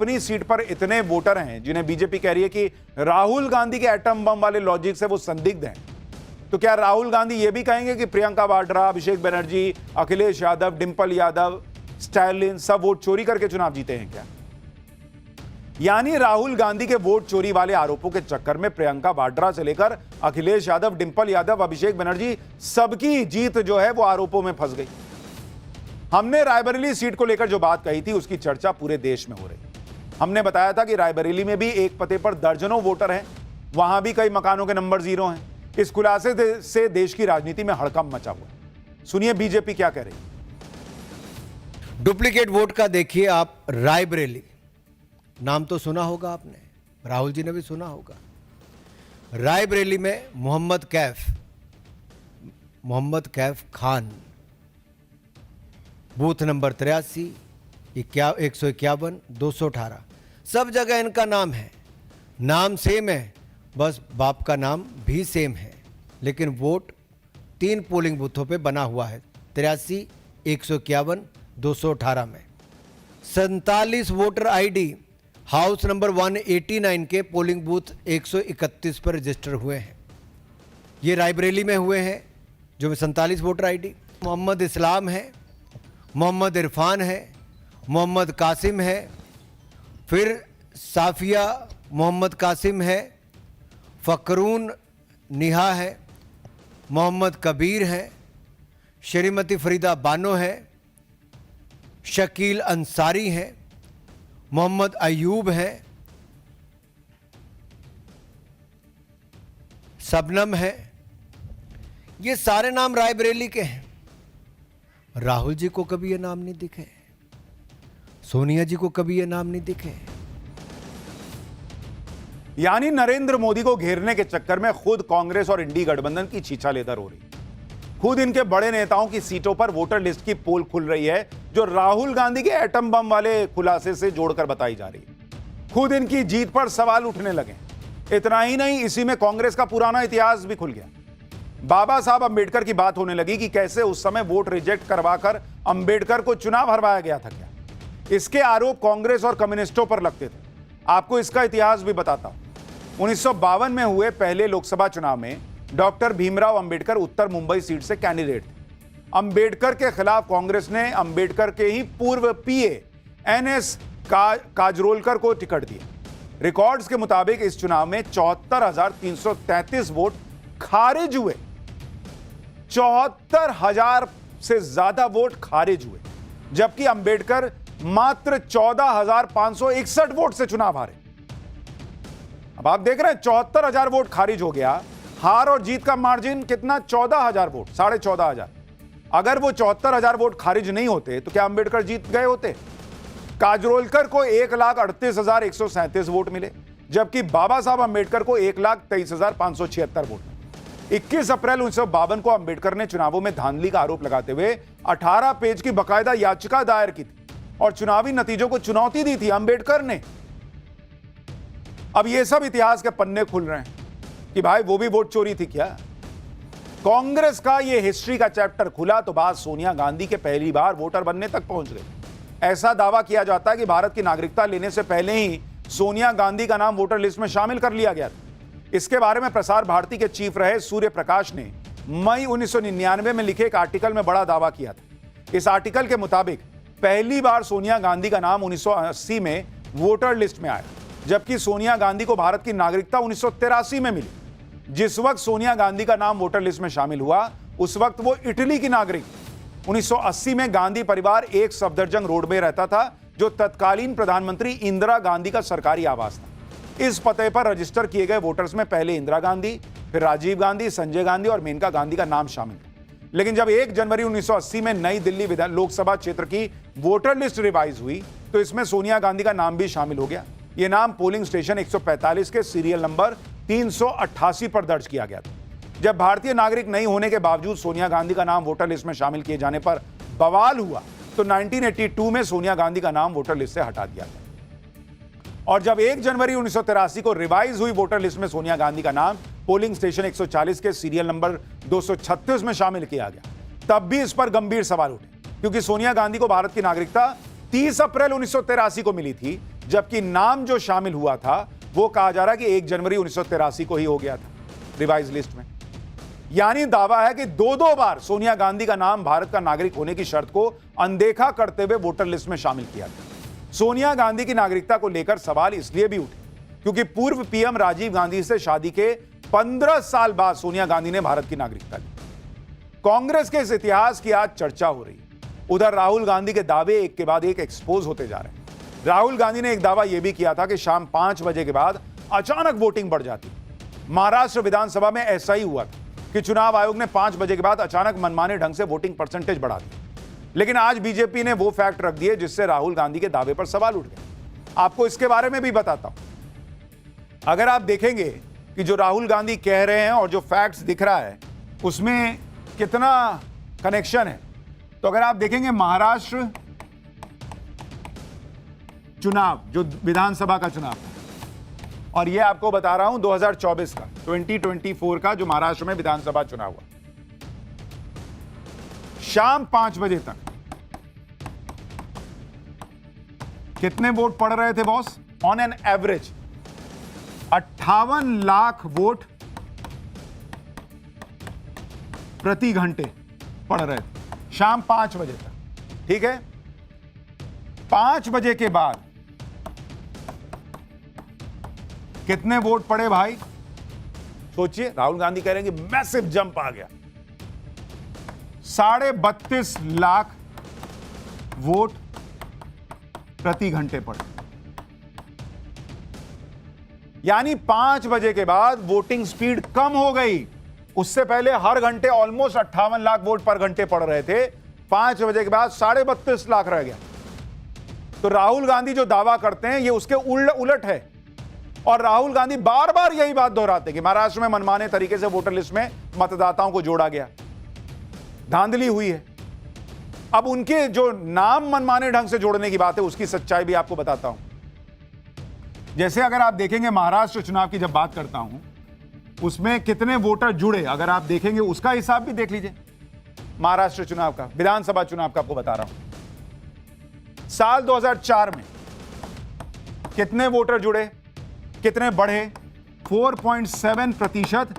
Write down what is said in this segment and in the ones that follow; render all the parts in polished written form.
अपनी सीट पर इतने वोटर हैं जिन्हें बीजेपी कह रही है कि राहुल गांधी के एटम बम वाले लॉजिक से वो संदिग्ध हैं, तो क्या राहुल गांधी ये भी कहेंगे कि प्रियंका वाड्रा, अभिषेक बनर्जी, अखिलेश यादव, डिंपल यादव, स्टालिन सब वोट चोरी करके चुनाव जीते हैं क्या? यानी राहुल गांधी के वोट चोरी वाले आरोपों के चक्कर में प्रियंका वाड्रा से लेकर अखिलेश यादव, डिंपल यादव, अभिषेक बनर्जी सबकी जीत जो है वो आरोपों में फंस गई। हमने रायबरेली सीट को लेकर जो बात कही थी उसकी चर्चा पूरे देश में हो रही। हमने बताया था कि रायबरेली में भी एक पते पर दर्जनों वोटर हैं, वहां भी कई मकानों के नंबर 0 हैं। इस खुलासे से देश की राजनीति में हड़कंप मचा हुआ है। सुनिए बीजेपी क्या कह रही है। डुप्लीकेट वोट का देखिए आप, रायबरेली नाम तो सुना होगा आपने, राहुल जी ने भी सुना होगा। रायबरेली में मोहम्मद कैफ खान, बूथ नंबर 83, 151, 218, सब जगह इनका नाम है। नाम सेम है, बस बाप का नाम भी सेम है, लेकिन वोट 3 पोलिंग बूथों पे बना हुआ है, 83, 151, 218 में। 47 वोटर आईडी हाउस नंबर 189 के पोलिंग बूथ 131 पर रजिस्टर हुए हैं। ये रायबरेली में हुए हैं जो 47 वोटर आईडी। मोहम्मद इस्लाम है, मोहम्मद इरफान है, मोहम्मद कासिम है, फिर साफिया मोहम्मद कासिम है, फ़करून निहा है, मोहम्मद कबीर है, श्रीमती फरीदा बानो है, शकील अंसारी है, मोहम्मद अयूब है, सबनम है। ये सारे नाम रायबरेली के हैं। राहुल जी को कभी ये नाम नहीं दिखे, सोनिया जी को कभी ये नाम नहीं दिखे। यानी नरेंद्र मोदी को घेरने के चक्कर में खुद कांग्रेस और इंडी गठबंधन की छीछालेदर हो रही। खुद इनके बड़े नेताओं की सीटों पर वोटर लिस्ट की पोल खुल रही है जो राहुल गांधी के एटम बम वाले खुलासे से जोड़कर बताई जा रही है। खुद इनकी जीत पर सवाल उठने लगे। इतना ही नहीं, इसी में कांग्रेस का पुराना इतिहास भी खुल गया। बाबा साहब अंबेडकर की बात होने लगी कि कैसे उस समय वोट रिजेक्ट करवाकर अंबेडकर को चुनाव हरवाया गया था क्या। इसके आरोप कांग्रेस और कम्युनिस्टों पर लगते थे। आपको इसका इतिहास भी बताता हूं। 1952 में हुए पहले लोकसभा चुनाव में डॉक्टर भीमराव अंबेडकर उत्तर मुंबई सीट से कैंडिडेट थे। अंबेडकर के खिलाफ कांग्रेस ने अंबेडकर के ही पूर्व पीए NS काजरोलकर को टिकट दिया। रिकॉर्ड्स के मुताबिक इस चुनाव में 74,333 वोट खारिज हुए। 74,000 से ज्यादा वोट खारिज हुए, जबकि अंबेडकर मात्र 14,561 वोट से चुनाव हारे। अब आप देख रहे हैं 74,000 वोट खारिज हो गया। हार और जीत का मार्जिन कितना? 14,000 वोट, 14,500। अगर वो 74,000 वोट खारिज नहीं होते तो क्या अंबेडकर जीत गए होते? काजरोलकर को 1,38,137 वोट मिले, जबकि बाबा साहब अंबेडकर को 1,23,576 वोट। 21 अप्रैल 1952 को अंबेडकर ने चुनावों में धांधली का आरोप लगाते हुए 18 पेज की बकायदा याचिका दायर की थी और चुनावी नतीजों को चुनौती दी थी अंबेडकर ने। अब ये सब इतिहास के पन्ने खुल रहे हैं कि भाई वो भी वोट चोरी थी क्या। कांग्रेस का ये हिस्ट्री का चैप्टर खुला तो बात सोनिया गांधी के पहली बार वोटर बनने तक पहुंच गई। ऐसा दावा किया जाता है कि भारत की नागरिकता लेने से पहले ही सोनिया गांधी का नाम वोटर लिस्ट में शामिल कर लिया गया था। इसके बारे में प्रसार भारती के चीफ रहे सूर्य प्रकाश ने मई 1999 में लिखे एक आर्टिकल में बड़ा दावा किया था। इस आर्टिकल के मुताबिक पहली बार सोनिया गांधी का नाम 1980 में वोटर लिस्ट में आया, जबकि सोनिया गांधी को भारत की नागरिकता 1983 में मिली। जिस वक्त सोनिया गांधी का नाम वोटर लिस्ट में शामिल हुआ उस वक्त वो इटली की नागरिक। 1980 में गांधी परिवार एक सफदरजंग रोड में रहता था, जो तत्कालीन प्रधानमंत्री इंदिरा गांधी का सरकारी आवास था। इस पते पर रजिस्टर किए गए वोटर्स में पहले इंदिरा गांधी, फिर राजीव गांधी, संजय गांधी और मेनका गांधी का नाम शामिल था। लेकिन जब 1 जनवरी 1980 में नई दिल्ली लोकसभा क्षेत्र की वोटर लिस्ट रिवाइज हुई तो इसमें सोनिया गांधी का नाम भी शामिल हो गया। यह नाम पोलिंग स्टेशन 145 के सीरियल नंबर 388 पर दर्ज किया गया था। जब भारतीय नागरिक नहीं होने के बावजूद सोनिया गांधी का नाम वोटर लिस्ट में शामिल किए जाने पर बवाल हुआ तो 1982 में सोनिया गांधी का नाम वोटर लिस्ट से हटा दिया गया। और जब 1 जनवरी 1983 को रिवाइज हुई वोटर लिस्ट में सोनिया गांधी का नाम पोलिंग स्टेशन 140 के सीरियल नंबर 236 में शामिल किया गया, तब भी इस पर गंभीर सवाल उठे, क्योंकि सोनिया गांधी को भारत की नागरिकता 30 अप्रैल 1983 को मिली थी, जबकि नाम जो शामिल हुआ था वो कहा जा रहा है कि 1 जनवरी 1983 को ही हो गया था रिवाइज लिस्ट में। यानी दावा है कि दो बार सोनिया गांधी का नाम भारत का नागरिक होने की शर्त को अनदेखा करते हुए वोटर लिस्ट में शामिल किया था। सोनिया गांधी की नागरिकता को लेकर सवाल इसलिए भी उठे क्योंकि पूर्व पीएम राजीव गांधी से शादी के 15 साल बाद सोनिया गांधी ने भारत की नागरिकता ली। कांग्रेस के इस इतिहास की आज चर्चा हो रही है। उधर राहुल गांधी के दावे एक के बाद एक एक्सपोज होते जा रहे हैं। राहुल गांधी ने एक दावा यह भी किया था कि शाम 5 बजे के बाद अचानक वोटिंग बढ़ जाती। महाराष्ट्र विधानसभा में ऐसा ही हुआ था कि चुनाव आयोग ने 5 बजे के बाद अचानक मनमाने ढंग से वोटिंग परसेंटेज बढ़ा दी। लेकिन आज बीजेपी ने वो फैक्ट रख दिए जिससे राहुल गांधी के दावे पर सवाल उठ गए। आपको इसके बारे में भी बताता हूं। अगर आप देखेंगे कि जो राहुल गांधी कह रहे हैं और जो फैक्ट्स दिख रहा है उसमें कितना कनेक्शन है, तो अगर आप देखेंगे महाराष्ट्र चुनाव जो विधानसभा का चुनाव है, और ये आपको बता रहा हूं 2024 का 2024 का जो महाराष्ट्र में विधानसभा चुनाव हुआ, शाम 5 बजे तक कितने वोट पड़ रहे थे boss? On an average 58 lakh vote प्रति घंटे पड़ रहे थे शाम 5 बजे तक। ठीक है, 5 बजे के बाद कितने वोट पड़े भाई? सोचिए, राहुल गांधी कह रहे हैं कि मैसिव जंप आ गया। 32.5 लाख वोट प्रति घंटे पड़े। यानी 5 बजे के बाद वोटिंग स्पीड कम हो गई। उससे पहले हर घंटे ऑलमोस्ट 58 लाख वोट पर घंटे पड़ रहे थे। 5 बजे के बाद 32.5 लाख रह गया। तो राहुल गांधी जो दावा करते हैं ये उसके उलट है। और राहुल गांधी बार बार यही बात दोहराते हैं कि महाराष्ट्र में मनमाने तरीके से वोटर लिस्ट में मतदाताओं को जोड़ा गया, धांधली हुई है। अब उनके जो नाम मनमाने ढंग से जोड़ने की बात है उसकी सच्चाई भी आपको बताता हूं। जैसे अगर आप देखेंगे महाराष्ट्र चुनाव की जब बात करता हूं उसमें कितने वोटर जुड़े, अगर आप देखेंगे उसका हिसाब भी देख लीजिए। महाराष्ट्र चुनाव का, विधानसभा चुनाव का आपको बता रहा हूं। साल 2004 में कितने वोटर जुड़े, कितने बढ़े? 4.7%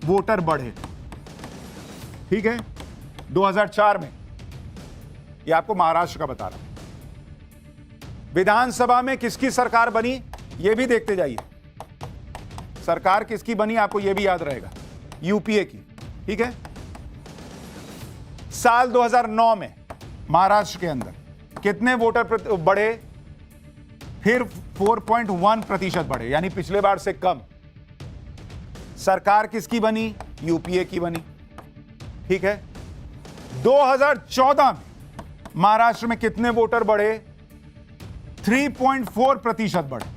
वोटर बढ़े। ठीक है, 2004 में। ये आपको महाराष्ट्र का बता रहा हूं। विधानसभा में किसकी सरकार बनी ये भी देखते जाइए। सरकार किसकी बनी आपको ये भी याद रहेगा, यूपीए की। ठीक है, साल 2009 में महाराष्ट्र के अंदर कितने वोटर बढ़े? फिर 4.1% बढ़े, यानी पिछले बार से कम। सरकार किसकी बनी? यूपीए की बनी। ठीक है, 2014 में महाराष्ट्र में कितने वोटर बढ़े? 3.4% बढ़े।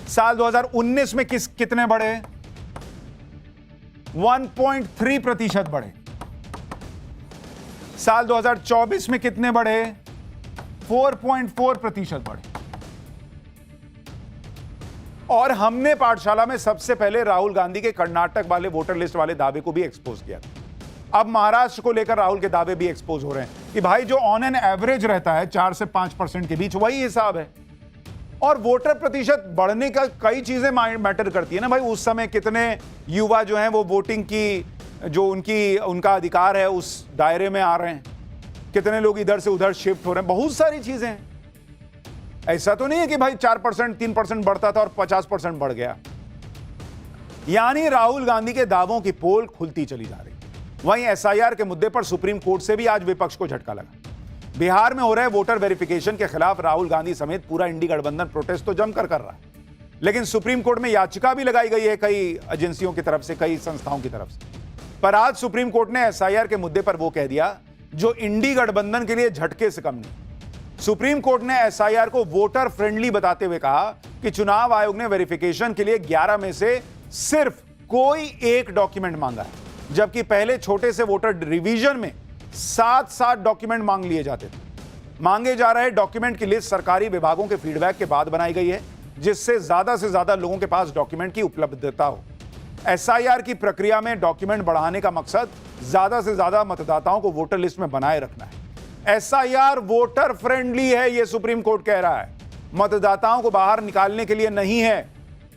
साल 2019 में कितने बढ़े? 1.3% बढ़े। साल 2024 में कितने बढ़े? 4.4% बढ़े। और हमने पाठशाला में सबसे पहले राहुल गांधी के कर्नाटक वाले वोटर लिस्ट वाले दावे को भी एक्सपोज किया। अब महाराष्ट्र को लेकर राहुल के दावे भी एक्सपोज हो रहे हैं कि भाई जो ऑन एन एवरेज रहता है 4 से 5% के बीच, वही हिसाब है। और वोटर प्रतिशत बढ़ने का कई चीजें मैटर करती है ना भाई। उस समय कितने युवा जो हैं वो वोटिंग की जो उनका अधिकार है उस दायरे में आ रहे हैं, कितने लोग इधर से उधर शिफ्ट हो रहे हैं, बहुत सारी चीजें हैं। ऐसा तो नहीं है कि भाई 4% 3% बढ़ता था और 50% बढ़ गया। यानी राहुल गांधी के दावों की पोल खुलती चली जा रही। वहीं एसआईआर के मुद्दे पर सुप्रीम कोर्ट से भी आज विपक्ष को झटका लगा। बिहार में हो रहे वोटर वेरिफिकेशन के खिलाफ राहुल गांधी समेत पूरा इंडी गठबंधन प्रोटेस्ट तो जमकर कर रहा है, लेकिन सुप्रीम कोर्ट में याचिका भी लगाई गई है कई एजेंसियों की तरफ से, कई संस्थाओं की तरफ से। पर आज सुप्रीम कोर्ट ने एसआईआर के मुद्दे पर वो कह दिया जो इंडी गठबंधन के लिए झटके से कम नहीं। सुप्रीम कोर्ट ने एसआईआर को वोटर फ्रेंडली बताते हुए कहा कि चुनाव आयोग ने वेरिफिकेशन के लिए 11 में से सिर्फ कोई एक डॉक्यूमेंट मांगा है, जबकि पहले छोटे से वोटर रिवीजन में 7 डॉक्यूमेंट मांग लिए जाते थे। मांगे जा रहे डॉक्यूमेंट की लिस्ट सरकारी विभागों के फीडबैक के बाद बनाई गई है, जिससे ज्यादा से ज्यादा लोगों के पास डॉक्यूमेंट की उपलब्धता हो। एसआईआर की प्रक्रिया में डॉक्यूमेंट बढ़ाने का मकसद ज्यादा से ज्यादा मतदाताओं को वोटर लिस्ट में बनाए रखना है। एसआईआर वोटर फ्रेंडली है, यह सुप्रीम कोर्ट कह रहा है। मतदाताओं को बाहर निकालने के लिए नहीं है।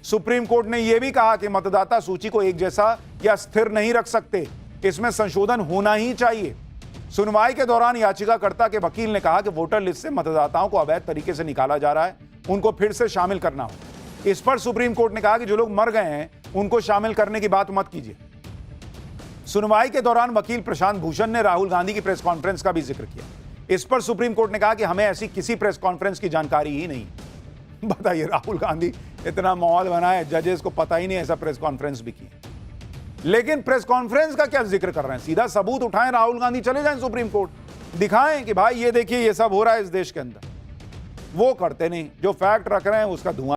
सुप्रीम कोर्ट ने यह भी कहा कि मतदाता सूची को एक जैसा या स्थिर नहीं रख सकते, इसमें संशोधन होना ही चाहिए। सुनवाई के दौरान याचिकाकर्ता के वकील ने कहा कि वोटर लिस्ट से मतदाताओं को अवैध तरीके से निकाला जा रहा है, उनको फिर से शामिल करना हो। इस पर सुप्रीम कोर्ट ने कहा कि जो लोग मर गए हैं उनको शामिल करने की बात मत कीजिए। सुनवाई के दौरान वकील प्रशांत भूषण ने राहुल गांधी की प्रेस कॉन्फ्रेंस का भी जिक्र किया। इस पर सुप्रीम कोर्ट ने कहा कि हमें ऐसी किसी प्रेस कॉन्फ्रेंस की जानकारी ही नहीं। बताइए, राहुल गांधी इतना माहौल बनाए, जजेस को पता ही नहीं ऐसा प्रेस कॉन्फ्रेंस भी की। लेकिन प्रेस कॉन्फ्रेंस का क्या जिक्र कर रहे हैं? सीधा सबूत उठाएं, राहुल गांधी चले जाएं सुप्रीम कोर्ट, दिखाएं कि भाई ये देखिए ये सब हो रहा है इस देश के अंदर। वो करते नहीं, जो फैक्ट रख रहे हैं उसका धुआं